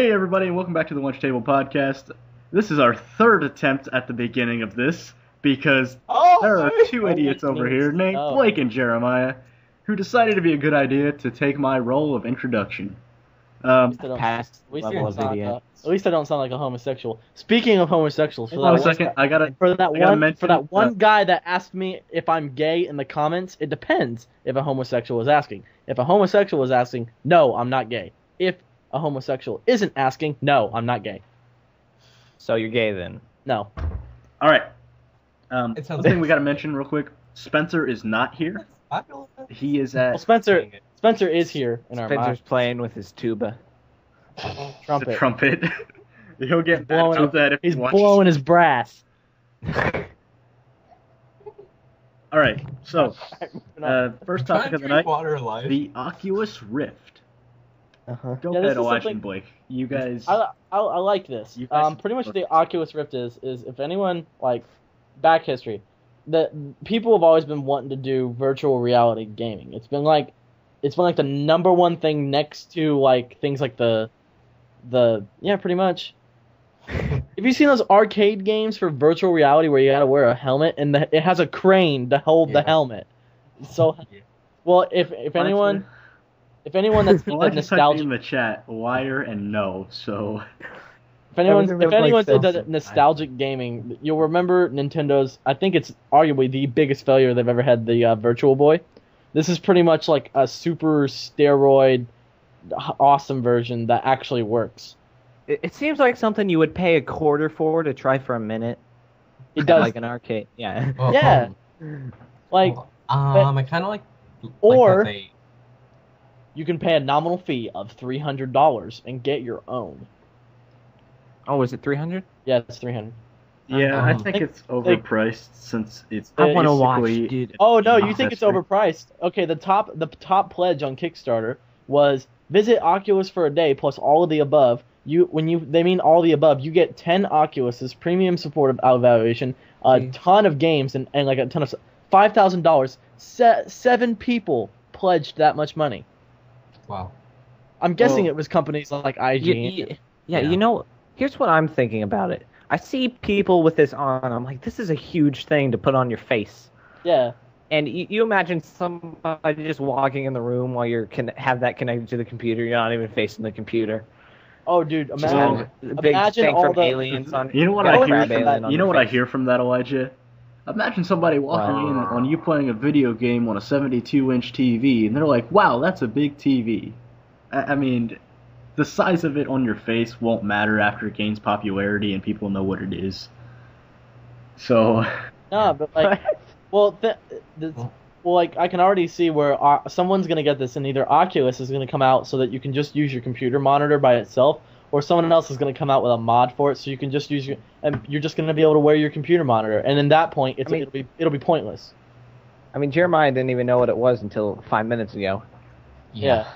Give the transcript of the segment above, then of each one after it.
Hey everybody, and welcome back to the LunchTable podcast. This is our third attempt at the beginning of this, because there are two idiots over here named Blake and Jeremiah, who decided it'd be a good idea to take my role of introduction. At least I don't sound like a homosexual. Speaking of homosexuals, for that one guy that asked me if I'm gay in the comments, it depends if a homosexual is asking. If a homosexual is asking, no, I'm not gay. If a homosexual isn't asking, no, I'm not gay. So you're gay then? No. All right. The thing we got to mention real quick: Spencer is not here. He is at. Well, Spencer is here in our mind. Spencer's playing with his tuba. Trumpet. The trumpet. He'll get mad about that if he's blowing his brass. All right. So, first topic of the night: the Oculus Rift. Go ahead, Elijah and Blake. You guys. I like this. Pretty much what the Oculus Rift is if anyone back history, that people have always been wanting to do virtual reality gaming. It's been like the number one thing next to things like the pretty much. Have you seen those arcade games for virtual reality where you gotta wear a helmet and it has a crane to hold the helmet? So, well, if anyone that's nostalgic in the chat, liar and no. So if anyone's into nostalgic gaming, you'll remember Nintendo's. I think it's arguably the biggest failure they've ever had. The Virtual Boy. This is pretty much like a super steroid, awesome version that actually works. It seems like something you would pay $0.25 for to try for a minute. It does, like an arcade. Yeah. Yeah. I kind of like. Or you can pay a nominal fee of $300 and get your own. Oh, is it 300? Yeah, it's 300. Yeah, I think it's overpriced since it's. I want to watch, dude. Oh no, you think it's overpriced? Okay, the top pledge on Kickstarter was visit Oculus for a day plus all of the above. They mean all the above, you get 10 Oculuses, premium support of evaluation, a ton of games, and like a ton of $5,000. 7 people pledged that much money. Wow. I'm guessing it was companies like IG. Yeah, you know, here's what I'm thinking about it. I see people with this on. I'm like, this is a huge thing to put on your face. Yeah. And you imagine somebody just walking in the room while you have that connected to the computer. You're not even facing the computer. Oh, dude, imagine all the aliens on. You know what I hear from that? You know what I hear from that, Elijah? Imagine somebody walking in on you playing a video game on a 72-inch TV, and they're like, "Wow, that's a big TV." I mean, the size of it on your face won't matter after it gains popularity and people know what it is. So. No, but I can already see where someone's gonna get this, and either Oculus is gonna come out so that you can just use your computer monitor by itself, or someone else is gonna come out with a mod for it so you can just use and you're just gonna be able to wear your computer monitor, and in that point, it'll be pointless. I mean, Jeremiah didn't even know what it was until 5 minutes ago. Yeah.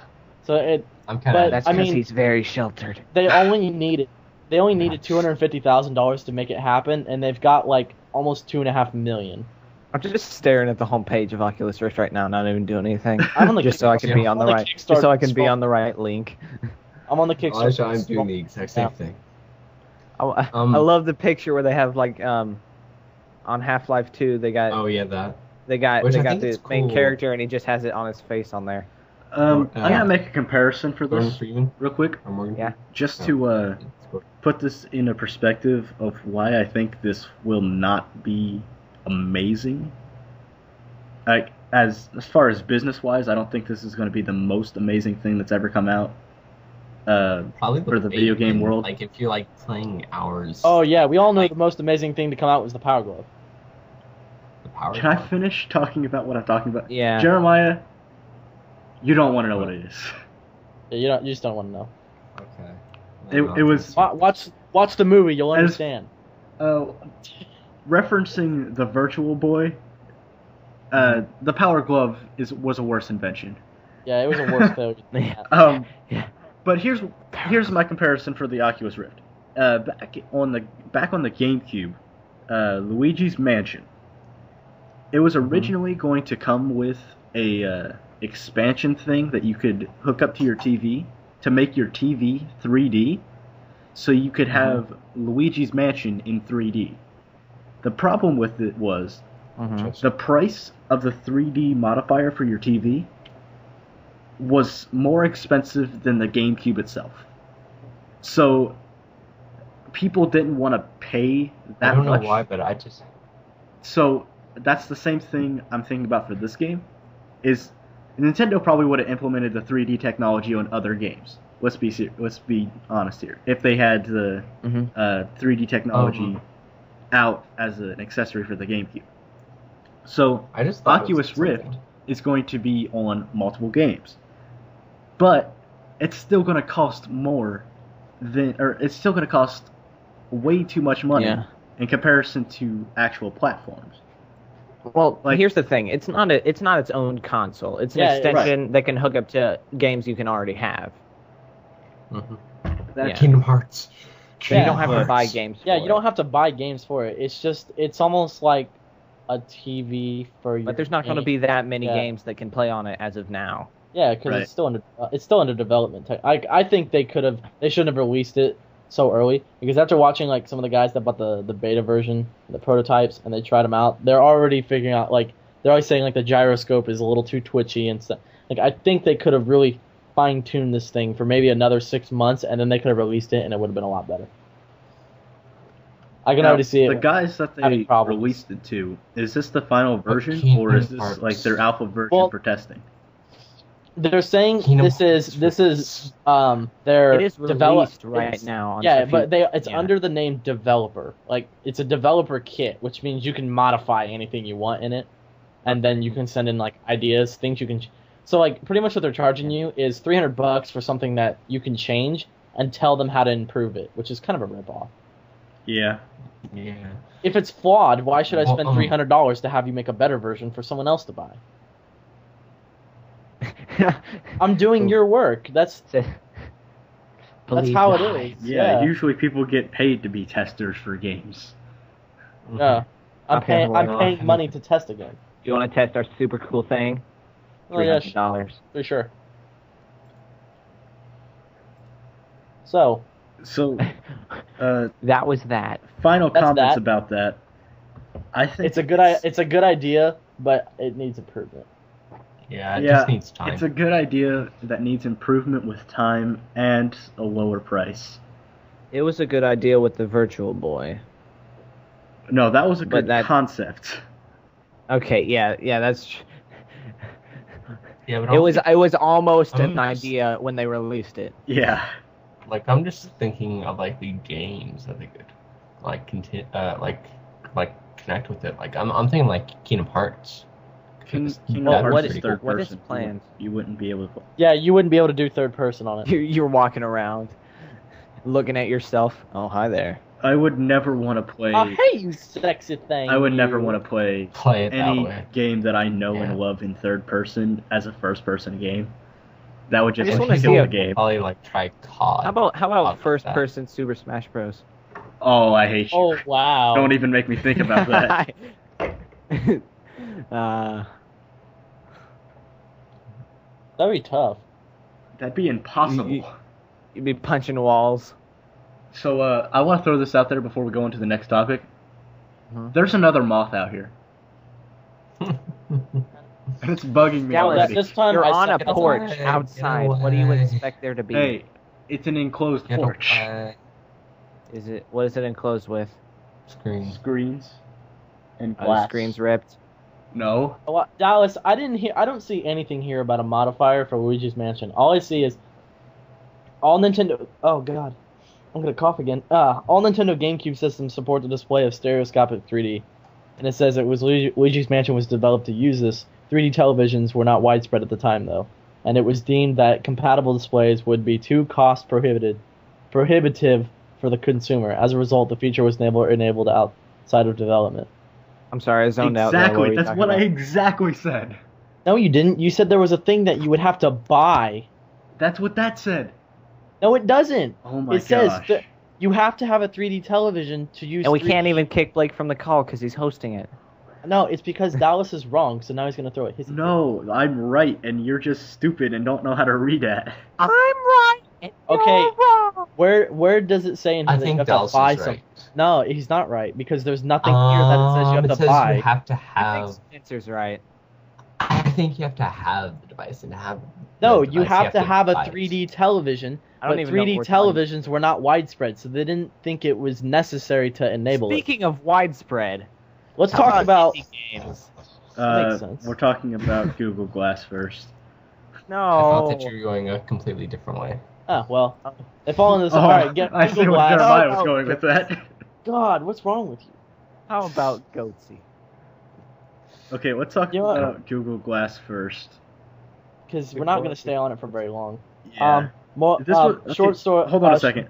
So that's because he's very sheltered. They only needed $250,000 to make it happen, and they've got almost $2.5 million. I'm just staring at the homepage of Oculus Rift right now, not even doing anything. I'm on the just so I can be on the right. Just so I can be on the right link. I'm on the Kickstarter. I'm doing the exact same thing. I love the picture where they have on Half-Life 2 they got. Oh yeah, that. They got the main character and he just has it on his face on there. I'm gonna make a comparison for this real quick. Yeah. Just to put this in a perspective of why I think this will not be amazing. As far as business-wise, I don't think this is going to be the most amazing thing that's ever come out. Probably for the video game world. Like if you're playing hours. Oh yeah, we all know the most amazing thing to come out was the Power Glove. Can I finish talking about what I'm talking about? Yeah. Jeremiah, you don't want to know what it is. Yeah, you just don't want to know. Okay. It was. Watch the movie, you'll understand. Referencing the Virtual Boy, the Power Glove was a worse invention. Yeah, it was a worse failure. Yeah. But here's my comparison for the Oculus Rift. Back on the GameCube, Luigi's Mansion. It was originally going to come with a expansion thing that you could hook up to your TV to make your TV 3D, so you could have Luigi's Mansion in 3D. The problem with it was the price of the 3D modifier for your TV was more expensive than the GameCube itself. So people didn't want to pay that much. I don't know why, but I just... So that's the same thing I'm thinking about for this game. Is Nintendo probably would have implemented the 3D technology on other games. Let's be honest here. If they had the 3D technology out as an accessory for the GameCube. So Oculus Rift is going to be on multiple games. But it's still going to cost more it's still going to cost way too much money in comparison to actual platforms. Well, here's the thing. It's not its own console. It's an extension that can hook up to games you can already have. Kingdom Hearts. So you don't have to buy games for it. Yeah, you don't have to buy games for it. It's almost like a TV for you. But there's not going to be that many games that can play on it as of now. Yeah, because it's still under development. I think they shouldn't have released it so early, because after watching like some of the guys that bought the beta version, the prototypes, and they tried them out, they're already figuring out, like, they're always saying like the gyroscope is a little too twitchy and stuff. Like, I think they could have really fine-tuned this thing for maybe another 6 months, and then they could have released it, and it would have been a lot better. I can already see it. The guys that they released it to, is this the final version, or is this like their alpha version for testing? They're saying this is their it is released right now. But it's under the name developer. Like, it's a developer kit, which means you can modify anything you want in it, and then you can send in like ideas, things you can. So like pretty much what they're charging you is $300 for something that you can change and tell them how to improve it, which is kind of a ripoff. Yeah. Yeah. If it's flawed, why should I spend $300 to have you make a better version for someone else to buy? I'm doing your work. That's how it is. Yeah, usually people get paid to be testers for games. Yeah, I'm paying money to test a game. You want to test our super cool thing? $300. For sure. So that was that. Final comments about that. I think it's a good idea, but it needs improvement. Yeah, it just needs time. It's a good idea that needs improvement with time and a lower price. It was a good idea with the Virtual Boy. No, that was a good concept. Okay, yeah, that's. Yeah, but it was almost an idea when they released it. Yeah. Like, I'm just thinking of like the games that they could like connect with it. Like, I'm thinking like Kingdom Hearts. What is planned? You wouldn't be able to. Yeah, you wouldn't be able to do third person on it. You're walking around, looking at yourself. Oh, hi there. I would never want to play. Oh, hey, you sexy thing. I would never want to play any game that I know and love in third person as a first person game. That would just kill the game. Probably like try COD. How about first person Super Smash Bros? Oh, I hate you. Oh, wow. Don't even make me think about that. That'd be tough. That'd be impossible. You'd be punching walls. So, I want to throw this out there before we go into the next topic. There's another moth out here. And it's bugging me already. This time You're on a porch outside. What do you expect there to be? Hey, it's an enclosed porch. Is it? What is it enclosed with? Screens. And glass. Are the screens ripped? No. Well, Dallas, I don't see anything here about a modifier for Luigi's Mansion. All I see is all Nintendo. Oh God, I'm gonna cough again. All Nintendo GameCube systems support the display of stereoscopic 3D, and it says it was Luigi's Mansion was developed to use this. 3D televisions were not widespread at the time, though, and it was deemed that compatible displays would be too cost prohibitive for the consumer. As a result, the feature was enabled outside of development. I'm sorry, I zoned out. Exactly, that's what I exactly said. No, you didn't. You said there was a thing that you would have to buy. That's what that said. No, it doesn't. Oh my gosh. It says that you have to have a 3D television to use. And we 3D. can't even kick Blake from the call because he's hosting it. No, it's because Dallas is wrong, so now he's going to throw it. No, I'm right, and you're just stupid and don't know how to read that. I'm right, and you're wrong. Where does it say in here I that you think have Dallas to buy is something? right. No, he's not right because there's nothing here that it says you have It to says buy. you have to I have. think Spencer's right. I think you have to have the device and have. No, the you device, have to have a buy it. 3D television, I don't but even know 3D what we're talking- televisions were not widespread, so they didn't think it was necessary to enable it. Speaking of widespread, Let's how talk about. indie games. That makes sense. We're talking about Google Glass first. No. I thought that you were going a completely different way. Ah, well, if all in this. Oh, All right, get I see Google where Glass. Jeremiah No, was no. going with that. God, what's wrong with you? How about Goatsy? Okay, let's talk You know what? about Google Glass first. Because we're not going to stay on it for very long. Yeah. More, Okay, short story. Hold on a second.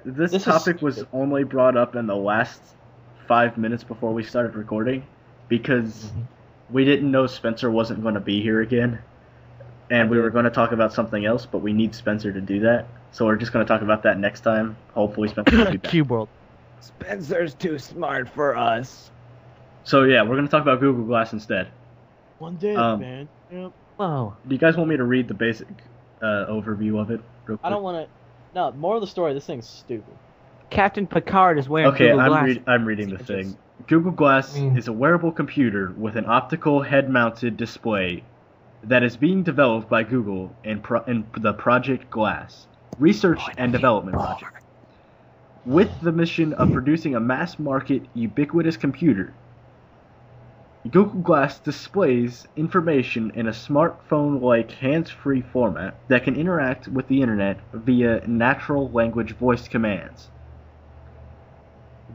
This this is topic was stupid. only brought up in the last 5 minutes before we started recording because we didn't know Spencer wasn't going to be here again. And we were going to talk about something else, but we need Spencer to do that. So we're just going to talk about that next time. Hopefully Spencer will be back. Cube World. Spencer's too smart for us. So yeah, we're going to talk about Google Glass instead. One day, man. Yep. Whoa. Do you guys want me to read the basic overview of it real quick? I don't want to. No, more of the story. This thing's stupid. Captain Picard is wearing Okay, Google Glass. I'm reading the thing. Google Glass is a wearable computer with an optical head-mounted display that is being developed by Google in the Project Glass Research and Development Project, with the mission of producing a mass-market, ubiquitous computer. Google Glass displays information in a smartphone-like hands-free format that can interact with the internet via natural language voice commands.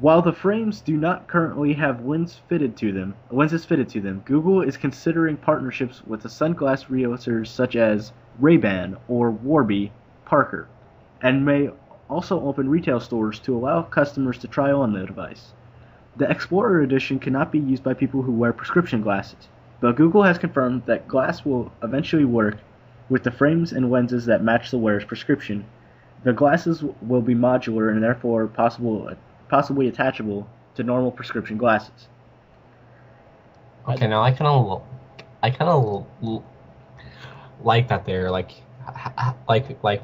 While the frames do not currently have lenses fitted to them, Google is considering partnerships with the sunglass retailers such as Ray-Ban or Warby Parker, and may also open retail stores to allow customers to try on the device. The Explorer Edition cannot be used by people who wear prescription glasses, but Google has confirmed that glass will eventually work with the frames and lenses that match the wearer's prescription. The glasses will be modular and therefore possibly attachable to normal prescription glasses. Okay, now I kind of like that they're like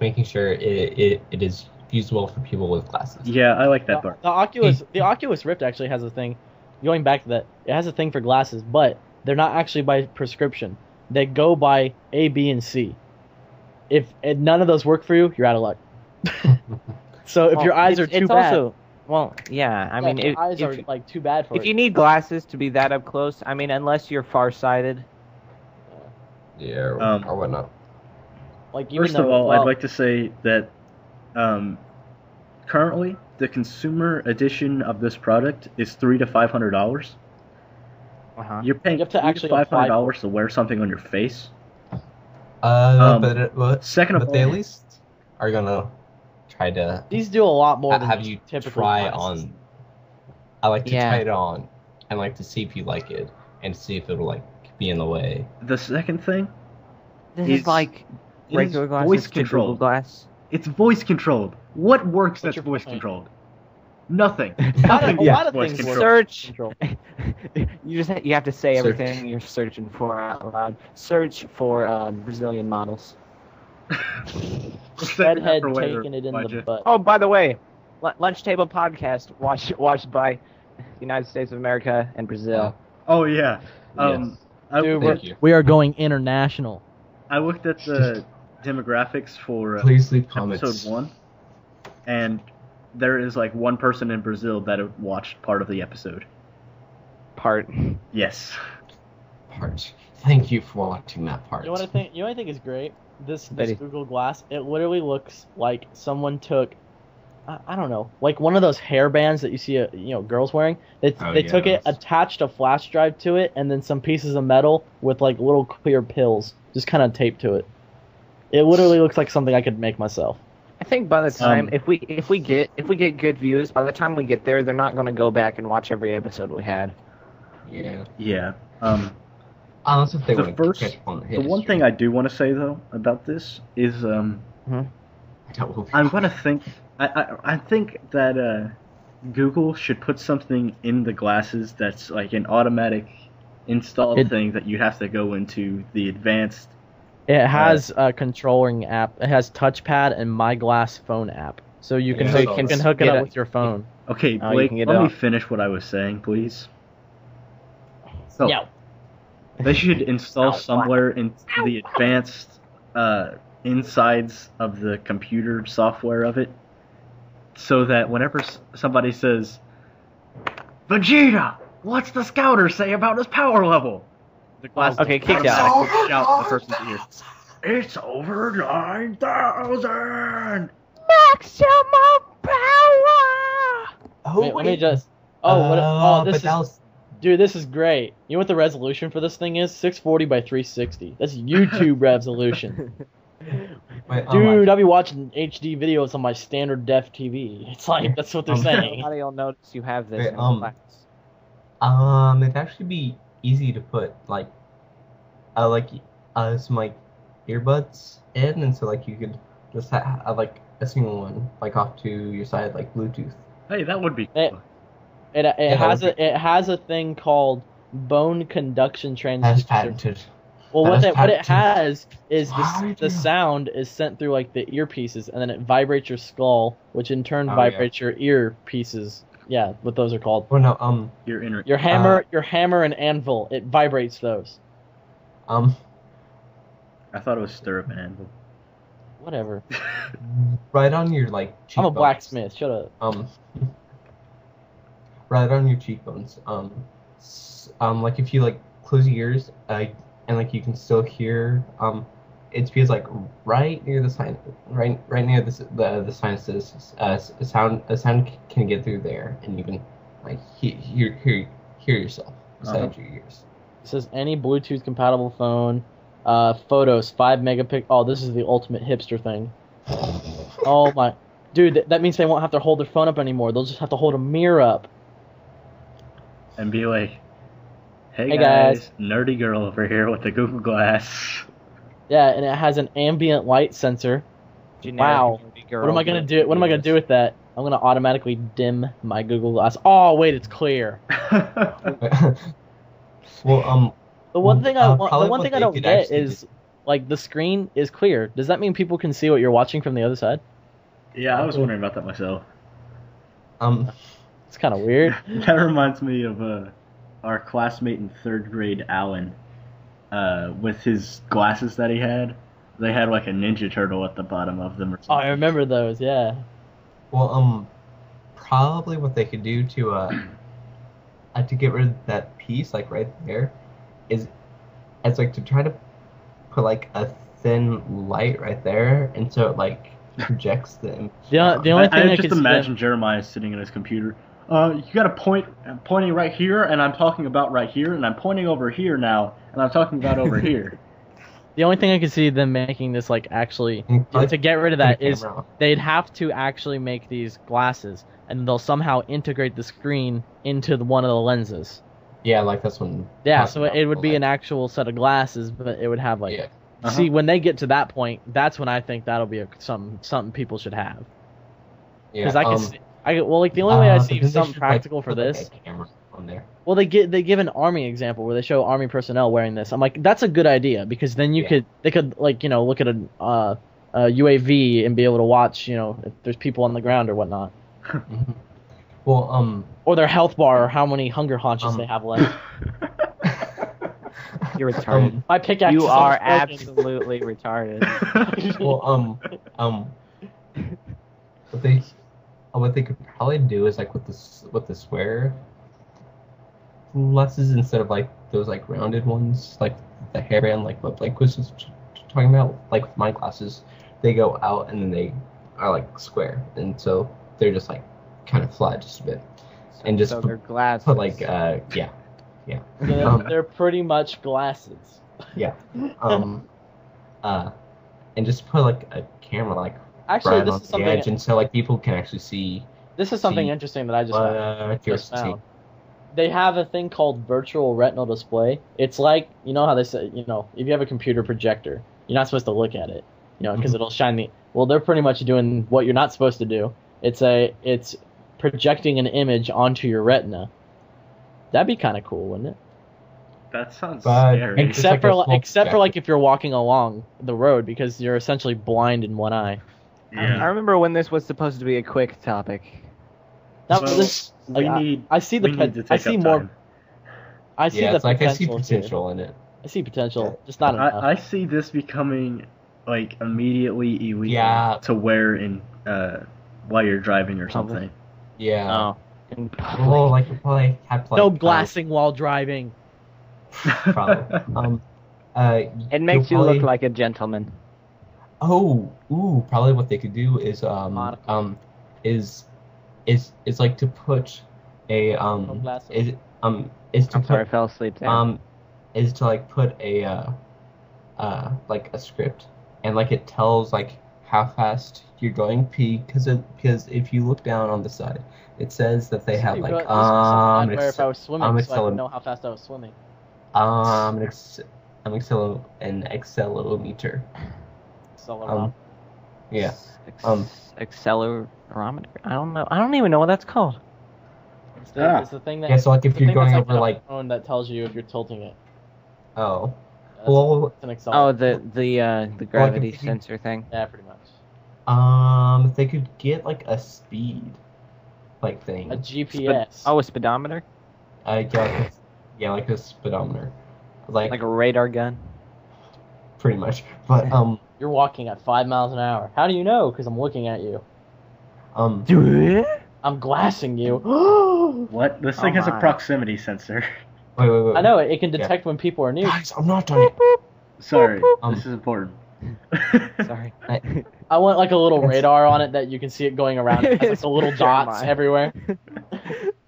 making sure it is usable for people with glasses. Yeah, I like that part. The Oculus Rift actually has a thing. Going back to that, it has a thing for glasses, but they're not actually by prescription. They go by A, B, and C. If none of those work for you, you're out of luck. So if your eyes are too bad, also, well, yeah. I mean, your eyes are like too bad for it. if you need glasses to be that up close, I mean, unless you're farsighted. Yeah, or whatnot. Like even First of all, I'd like to say that currently the consumer edition of this product is $300 to $500. Uh-huh. You're paying You have to $300 to actually apply for $500 to wear something on your face. Second of but they all- at least are gonna try to these do a lot more than have just you typical try glasses. on. I like to Yeah. try it on and like to see if you like it and see if it'll like be in the way. The second thing, This It's- is like it regular is glasses voice to Google controlled. Glass. It's voice controlled. What works What's that's your voice point? controlled? Nothing. A Nothing lot is of voice things controlled. work. Search. Control. You have to say Search. everything you're searching for out loud. Search for Brazilian models. Redhead taking it in the butt. Oh, by the way, LunchTable podcast watched by the United States of America and Brazil. Oh yeah. Yes. Dude, Thank you. we are going international. I looked at the demographics for Please leave comments. episode 1, and there is like one person in Brazil that have watched part of the episode. Part. Yes. Part. Thank you for watching that part. You know what I think? You know what I think is great? This Betty. Google Glass. It literally looks like someone took, I don't know, like one of those hair bands that you see, girls wearing. They took it, yes. attached a flash drive to it, and then some pieces of metal with like little clear pills just kind of taped to it. It literally looks like something I could make myself. I think by the time if we get good views, by the time we get there, they're not going to go back and watch every episode we had. Yeah. Yeah. Unless if they The want first, to catch on the one thing I do want to say though about this is I'm gonna think. I think that Google should put something in the glasses that's like an automatic installed thing that you have to go into the advanced It has a controlling app. It has touchpad and My Glass phone app, so you can hook it up with your phone. Okay, Blake, let me finish what I was saying, please. So, they should install somewhere in the advanced insides of the computer software of it, so that whenever somebody says, Vegeta, what's the scouter say about his power level? The glass kicked out. The person's ear. It's over 9,000! Maximum power! Let me just... Dude, this is great. You know what the resolution for this thing is? 640 by 360. That's YouTube resolution. Dude, I'll be watching HD videos on my standard def TV. It's like, that's what they're saying. How do y'all notice you have this in class? It'd actually be easy to put, some, earbuds in, and so, you could just have, a single one, off to your side, Bluetooth. Hey, that would be cool. It has a thing called bone conduction transducer. Well, what it has is the sound is sent through the earpieces, and then it vibrates your skull, which in turn vibrates your earpieces. Yeah, what those are called. Well, no, your hammer and anvil. It vibrates those. I thought it was stirrup and anvil. Whatever. Right on your cheekbones. I'm a blacksmith. Shut up. Right on your cheekbones. If you close your ears, and you can still hear. It's because right near the near the sinuses, a sound can get through there, and you can hear yourself inside your ears. It says any Bluetooth compatible phone. Photos 5 megapixel. Oh, this is the ultimate hipster thing. Oh my, dude, that means they won't have to hold their phone up anymore. They'll just have to hold a mirror up and be like, "Hey guys, nerdy girl over here with the Google Glass." Yeah, and it has an ambient light sensor. Wow. What am I gonna do? What am I gonna do with that? I'm gonna automatically dim my Google Glass. Oh wait, it's clear. Well, the one thing I don't get is the screen is clear. Does that mean people can see what you're watching from the other side? Yeah, I was wondering about that myself. It's kind of weird. That reminds me of our classmate in 3rd grade, Alan, with his glasses that he had. They had a Ninja Turtle at the bottom of them or something. Oh, I remember those, yeah. Well, probably what they could do to get rid of that piece, right there, is to try to put a thin light right there, and so it projects the image. The only thing I just imagine Jeremiah sitting at his computer. You got to I'm pointing right here, and I'm talking about right here, and I'm pointing over here now, and I'm talking about over here. The only thing I could see them making this actually to get rid of that is they'd have to actually make these glasses, and they'll somehow integrate the screen into one of the lenses. Yeah, that's one. Yeah, so it would be an actual set of glasses, but it would have See, when they get to that point, that's when I think that'll be something people should have. Yeah. Because I can see. The only way I see something practical for this. Camera on there. Well, they give an army example where they show army personnel wearing this. I'm like, that's a good idea because then they could look at a UAV and be able to watch if there's people on the ground or whatnot. Well, or their health bar or how many hunger haunches they have left. You're retarded. My pickaxe. You are absolutely retarded. Well, what they could probably do is with the square glasses instead of those rounded ones, the hairband, what Blake was just talking about. With my glasses, they go out and then they are square, and so they're just kind of flat just a bit, and just they're glasses. Put yeah. They're pretty much glasses. Yeah. And just put a camera actually right this on is the something edge, and so people can actually see. This is something interesting that I just found. They have a thing called virtual retinal display. It's how they say, if you have a computer projector, you're not supposed to look at it, because it'll shine well, they're pretty much doing what you're not supposed to do. It's projecting an image onto your retina. That'd be kind of cool, wouldn't it? That sounds But- scary. Except like a for small like if you're walking along the road because you're essentially blind in one eye. I Yeah. remember when this was supposed to be a quick topic. Now, Well, this, we like, need. I see the we need to take I see up more. time. I see Yeah, the it's like I see potential. potential in it. I see potential, just not enough. I see this becoming like immediately illegal Yeah. to wear in while you're driving or Public. something. Yeah. Oh. In Well, like you probably have to like No glassing while driving. Probably. It makes you probably, look like a gentleman. Probably what they could do is Monocle. is like to put a glasses. is to I'm put sorry, I fell asleep there. is to like put a like a script and like it tells like how fast you're going because if you look down on the side it says that they have like where if I was swimming, so I accel- would know how fast I was swimming. an accelerometer. Accelerometer. Yeah. Accelerometer. I don't know. I don't even know what that's called. It's the thing that. Yeah, so like if the you're thing going that's over on like the phone that tells you if you're tilting it. oh That's, well it's an Oh, accelerator. the gravity if you- sensor thing. Yeah, pretty much. they could get like a speed like thing. A GPS. Oh, a speedometer, Like a speedometer, like like a radar gun. pretty much. But You're walking at 5 miles an hour. How do you know? Because I'm looking at you. I'm glassing you. What? This thing Oh has a my. proximity sensor. wait. I know it. It can detect when people are near. Guys, I'm not done. Sorry, Um, this is important. Sorry. I want like a little radar on it that you can see it going around. It has like the little dots Jeremiah. everywhere.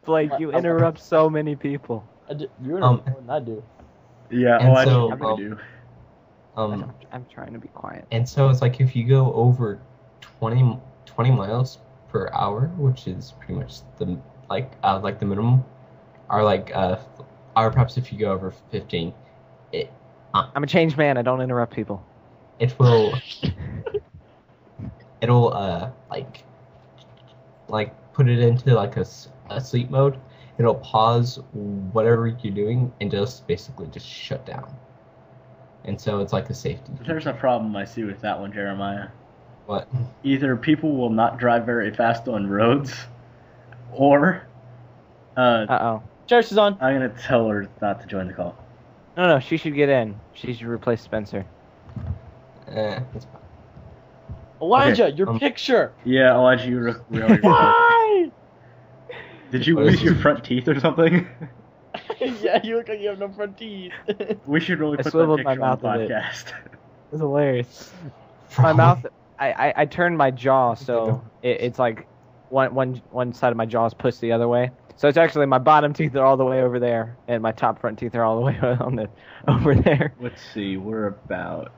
Blake, you interrupt so many people. You're more than I do. Yeah, And I so, know what to do. I'm trying to be quiet. And so it's like if you go over 20 miles per hour, which is pretty much the like the minimum, or perhaps if you go over 15, I'm a changed man. I don't interrupt people. it will it'll like put it into like a sleep mode. It'll pause whatever you're doing and just basically just shut down. And so it's like a safety. There's a problem I see with that one, Jeremiah. What? Either people will not drive very fast on roads, or Uh-oh. Church is on. I'm gonna tell her not to join the call. No, she should get in. She should replace Spencer. That's fine. Elijah, Okay, your picture. Yeah, Elijah, you really. Why? Did you What lose is your it? front teeth or something? Yeah, you look like you have no front teeth. We should really I put that swiveled my picture on the mouth a bit. podcast. It's hilarious. My mouth. I turned my jaw so it's like one side of my jaw is pushed the other way. So it's actually my bottom teeth are all the way over there, and my top front teeth are all the way over there. Let's see, we're about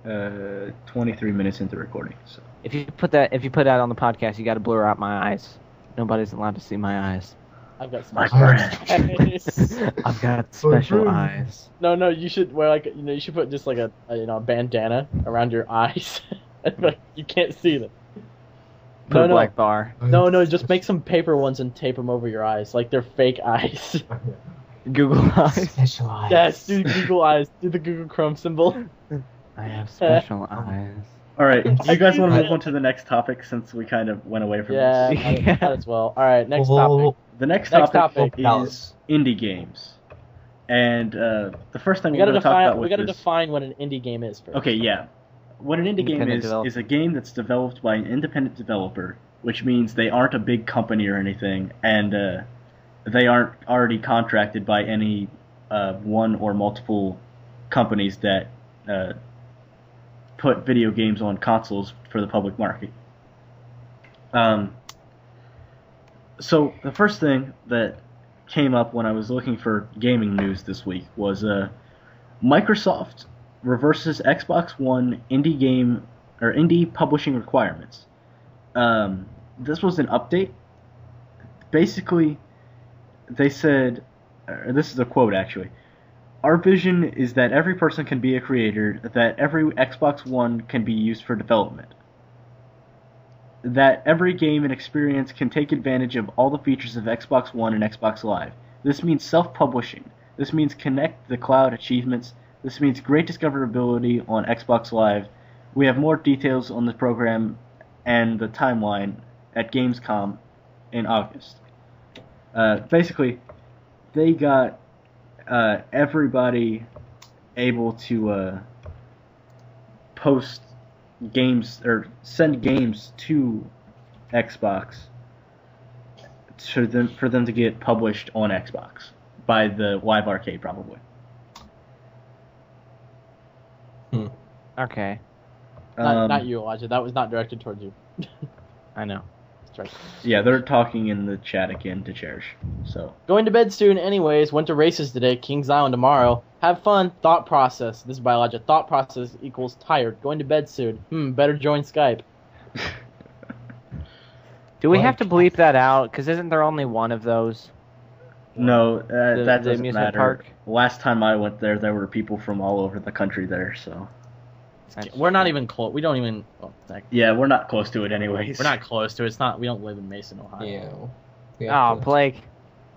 23 minutes into recording. So If you put that on the podcast, you got to blur out my eyes. Nobody's allowed to see my eyes. I've got My smart eyes. I've got special eyes. No, you should wear like you should put just like a bandana around your eyes. Like, you can't see them. Put a black bar. No, just make some paper ones and tape them over your eyes, like they're fake eyes. Google eyes. Special eyes. Yes, do Google eyes. Do the Google Chrome symbol. I have special eyes. all right, do you guys want to I- move on to the next topic since we kind of went away from Yeah, this? might as well. All right, next topic. The next Next topic topic. is indie games, and the first thing We we're gotta going to talk about define. We with gotta this. define what an indie game is first. Okay, yeah. What an indie game Independent developer. is a game that's developed by an independent developer, which means they aren't a big company or anything, and they aren't already contracted by any one or multiple companies that put video games on consoles for the public market. So the first thing that came up when I was looking for gaming news this week was Microsoft reverses Xbox One indie game or indie publishing requirements. This was an update. Basically, they said, this is a quote actually, "Our vision is that every person can be a creator, that every Xbox One can be used for development, that every game and experience can take advantage of all the features of Xbox One and Xbox Live. This means self-publishing, This means Connect the Cloud achievements. This means great discoverability on Xbox Live. We have more details on the program and the timeline at Gamescom in August. Basically, they got everybody able to post games or send games to Xbox for them to get published on Xbox by the Live Arcade, probably. Okay. Not you, Elijah. That was not directed towards you. I know. That's right. Yeah, they're talking in the chat again to Cherish. So Going to bed soon anyways. Went to races today. Kings Island tomorrow. Have fun. Thought process. This is by Elijah. Thought process equals tired. Going to bed soon. Better join Skype. Do we have to bleep that out? Because isn't there only one of those? no, that doesn't amusement matter. park? Last time I went there, there were people from all over the country there. So We're not even close. We don't even. yeah, we're not close to it anyways. We're not close to it. It's not. We don't live in Mason, Ohio. Yeah. Oh, Blake.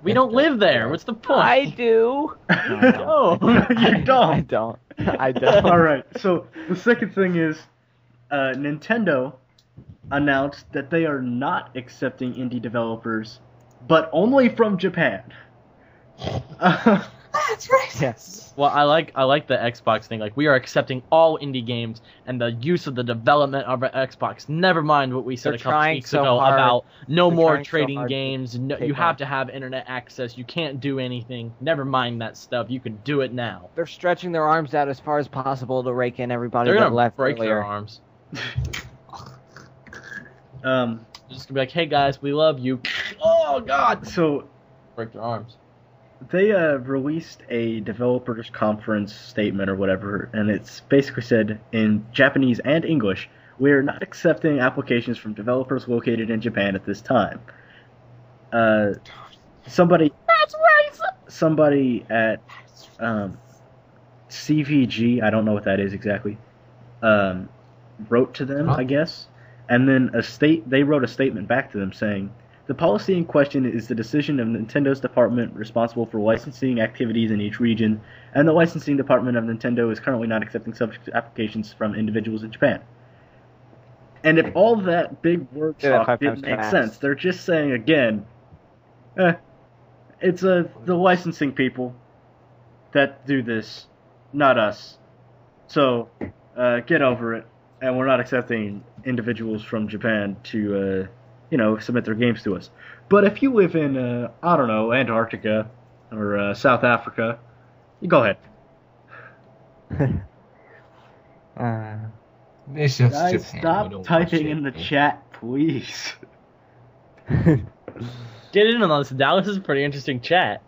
We don't live there. What's the point? I do. No. You don't. I don't. I don't. All right. So the second thing is, Nintendo announced that they are not accepting indie developers, but only from Japan. That's right. Yes. Well, I like the Xbox thing. Like, we are accepting all indie games and the use of the development of our Xbox. Never mind what we said They're a couple trying weeks so ago hard. about no They're more trying so trading hard to games. No, take you have off. to have internet access. You can't do anything. Never mind that stuff. You can do it now. They're stretching their arms out as far as possible to rake in everybody They're that gonna left break earlier. their arms. Um. They're just gonna be like, "Hey guys, we love you." Oh God! So Break their arms. they released a developers conference statement or whatever, and it's basically said in Japanese and English, "We are not accepting applications from developers located in Japan at this time." Somebody. That's right. Somebody at CVG, I don't know what that is exactly, wrote to them, I guess, and then they wrote a statement back to them saying, "The policy in question is the decision of Nintendo's department responsible for licensing activities in each region, and the licensing department of Nintendo is currently not accepting such applications from individuals in Japan." And if all that big word talk didn't make sense, they're just saying again, it's the licensing people that do this, not us. So, get over it, and we're not accepting individuals from Japan to, submit their games to us. But if you live in, I don't know, Antarctica or South Africa, you go ahead. It's just Guys, Japan. We stop don't typing watch in the it. chat, please. Get in on this. Dallas is a pretty interesting chat.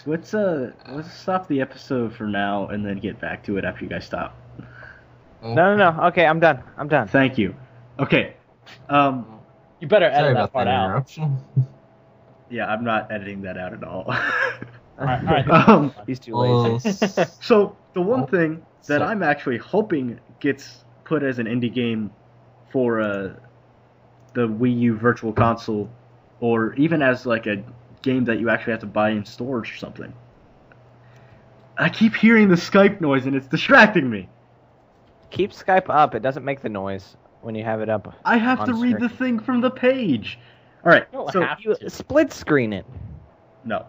Let's stop the episode for now and then get back to it after you guys stop. No. Okay, I'm done. Thank you. Okay. You better Sorry edit about that part that out. interruption. Yeah, I'm not editing that out at all. All right. He's too lazy. So the one thing that So- I'm actually hoping gets put as an indie game for the Wii U Virtual Console, or even as like a game that you actually have to buy in storage or something. I keep hearing the Skype noise and it's distracting me. Keep Skype up. It doesn't make the noise when you have it up. I have on to read screen. the thing from the page. All right, You don't so have You to. split screen it. no.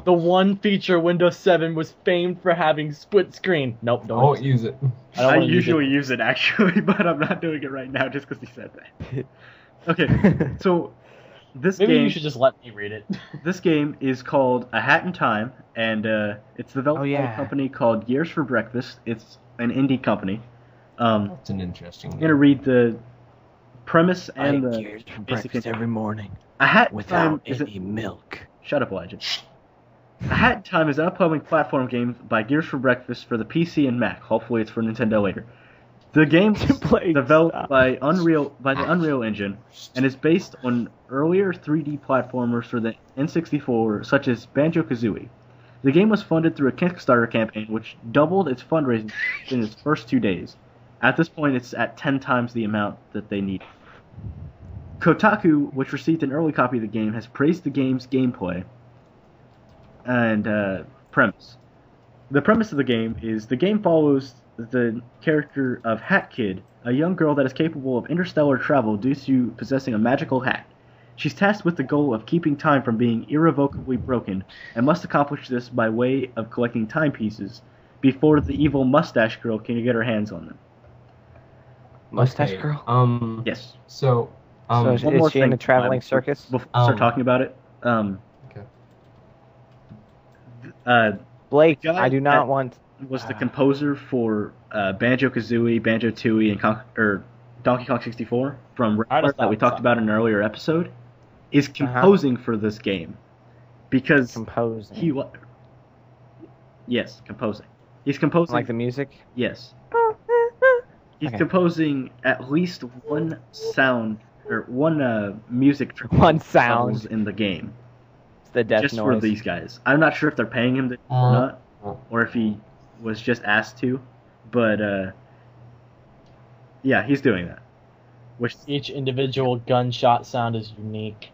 The one feature Windows 7 was famed for having split screen. Nope, I don't won't use it. I don't I wanna use usually it. use it actually, but I'm not doing it right now just because he said that. Okay, so this Maybe game, you should just let me read it. this game is called A Hat in Time, and it's developed by yeah. a company called Gears for Breakfast. It's an indie company. That's an interesting. I'm gonna read the premise I and eat the Gears for basic breakfast every morning A Hat in without Time is any milk. Shut up, Elijah. A Hat in Time is an upcoming platform game by Gears for Breakfast for the PC and Mac. Hopefully, it's for Nintendo later. The game was Blake, developed stop. by the Unreal Engine and is based on earlier 3D platformers for the N64, such as Banjo-Kazooie. The game was funded through a Kickstarter campaign, which doubled its fundraising in its first 2 days. At this point, it's at 10 times the amount that they need. Kotaku, which received an early copy of the game, has praised the game's gameplay. And premise. The premise of the game is the game follows the character of Hat Kid, a young girl that is capable of interstellar travel due to possessing a magical hat. She's tasked with the goal of keeping time from being irrevocably broken, and must accomplish this by way of collecting timepieces before the evil Mustache Girl can get her hands on them. Mustache Girl? Yes. So is she in a traveling circus? Before we start talking about it, Blake, I do not want... Was the composer for Banjo-Kazooie, Banjo-Tooie, and Donkey Kong 64 from Rare that we talked about in an earlier episode, is composing for this game. Because composing. Yes, composing. He's composing... Like the music? Yes. He's composing at least one sound, or one music track in the game. It's the death just noise. For these guys. I'm not sure if they're paying him or not, or if he was just asked to, but yeah, he's doing that. Each individual gunshot sound is unique.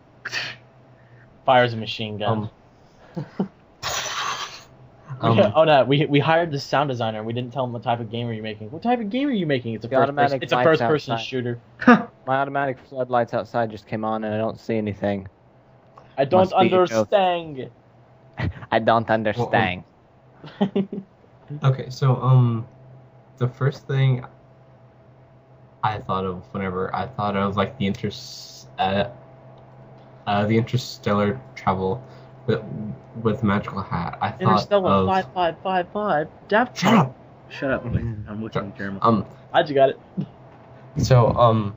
Fires a machine gun. We hired the sound designer. We didn't tell him what type of game are you making. What type of game are you making? It's a first-person shooter. My automatic floodlights outside just came on, and I don't see anything. I don't understand. I don't understand. Okay, so the first thing I thought of whenever I thought of like the interstellar travel with magical hat, I thought Interstellar 5555. Shut up! Shut up, Blake. I'm looking at Jeremy. How'd you got it? So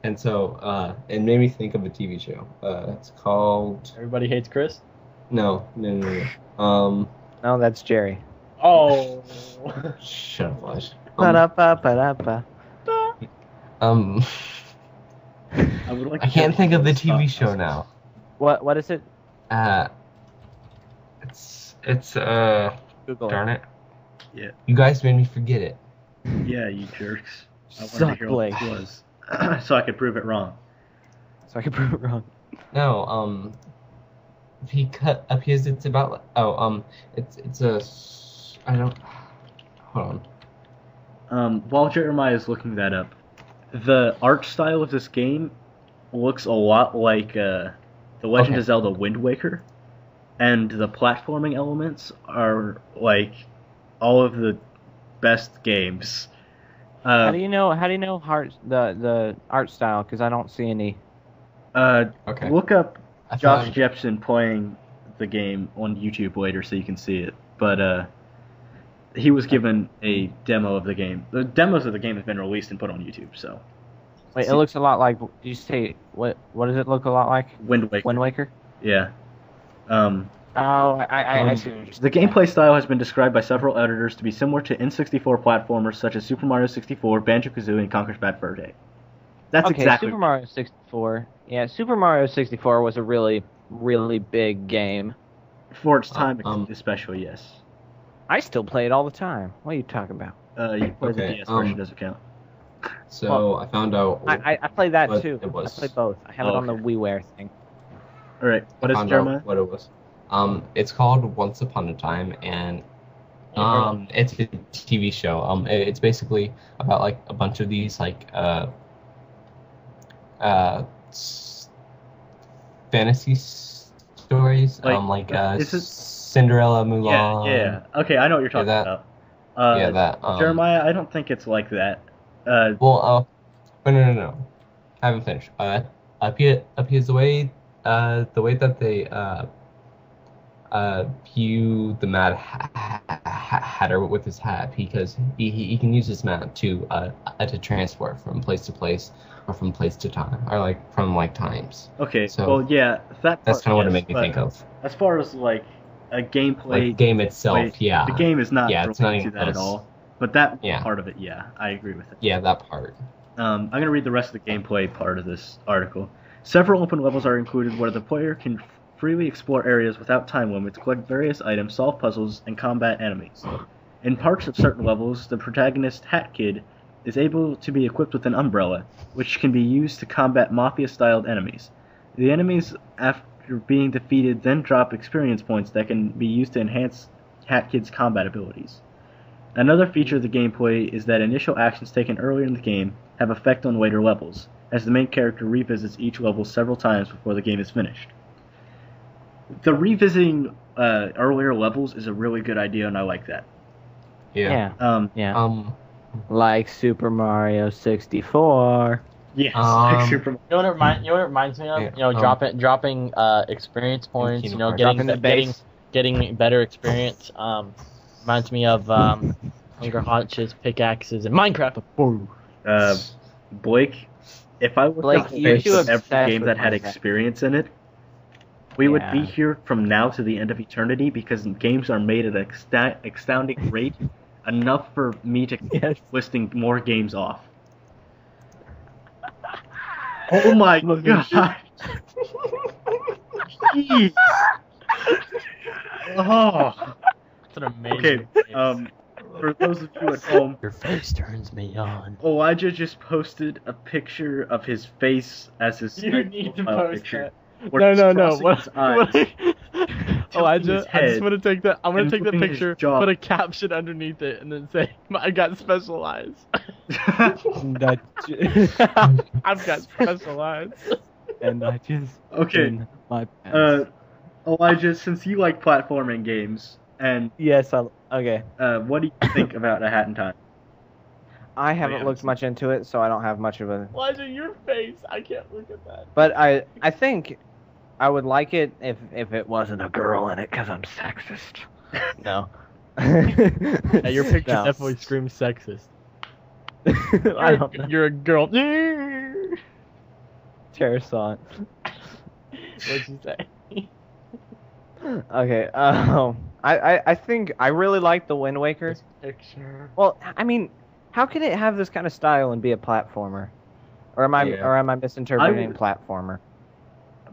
and so it made me think of a TV show. It's called Everybody Hates Chris? No. No, that's Jerry. Oh. Shut up, Flash. I can't think of the TV show now. What is it? It's Google darn it. Yeah. You guys made me forget it. Yeah, you jerks. I wanted to hear what it was, so I could prove it wrong. No, because it's about it's a I don't hold on. While Jeremiah is looking that up, the art style of this game looks a lot like The Legend of Zelda Wind Waker, and the platforming elements are like all of the best games. How do you know the art style? Because I don't see any. Look up Josh Jepson playing the game on YouTube later so you can see it. But he was given a demo of the game. The demos of the game have been released and put on YouTube. So. Wait, it looks a lot like. Did you say what? What does it look a lot like? Wind Waker. Wind Waker. Yeah. I see. The gameplay style has been described by several editors to be similar to N64 platformers such as Super Mario 64, Banjo-Kazooie, and Conker's Bad Fur Day. That's exactly. Super Mario 64. Yeah, Super Mario 64 was a really, really big game. For its time, especially, yes. I still play it all the time. What are you talking about? You play the DS version, doesn't count. So I found out. I play that too. It was. I play both. I have it on the WiiWare thing. All right. What is it, Jeremiah? What it was. It's called Once Upon a Time, and it's a TV show. It's basically about like a bunch of these like fantasy stories, like Cinderella, Mulan. Yeah. Okay, I know what you're talking about. Jeremiah, I don't think it's like that. No. I haven't finished. Because the way that they view the Mad Hatter with his hat, because he can use his map to transport from place to place, or from place to time, or like from like times. Okay, so well, yeah, that's kind of what it made me think of. As far as like a gameplay, like game itself, the game is not it's not to that at all. But that part of it, I agree with it. Yeah, that part. I'm gonna read the rest of the gameplay part of this article. Several open levels are included where the player can freely explore areas without time limits, collect various items, solve puzzles, and combat enemies. In parts of certain levels, the protagonist, Hat Kid, is able to be equipped with an umbrella, which can be used to combat Mafia-styled enemies. The enemies, character being defeated then drop experience points that can be used to enhance Hat Kid's combat abilities. Another feature of the gameplay is that initial actions taken earlier in the game have effect on later levels, as the main character revisits each level several times before the game is finished. The revisiting earlier levels is a really good idea, and I like that. Yeah. Like Super Mario 64. Yes, like Super Mario. You know what it reminds me of? Dropping experience points. Getting better experience. Reminds me of Hunger Hodge's pickaxes in Minecraft. Blake, if I looked at every game that had experience in it, we would be here from now to the end of eternity because games are made at an astounding rate, enough for me to keep listing more games off. Oh my god! Jeez. Oh. That's an amazing face. For those of you at home, your face turns me on. Elijah just posted a picture of his face as his profile picture. No. Elijah, I just want to take that. I'm gonna take the picture, put a caption underneath it, and then say, "I got special eyes." I've got special eyes. And I just my pants. Elijah, since you like platforming games, and what do you think about A Hat in Time? I haven't looked much into it, so I don't have much of a. Elijah, your face! I can't look at that. But I think I would like it if it wasn't a girl in it, because I'm sexist. No. Your picture definitely screams sexist. You're a girl. Tara saw it. What'd you say? Okay. I think I really like the Wind Waker. This picture. Well, I mean, how can it have this kind of style and be a platformer? Or am I misinterpreting platformer?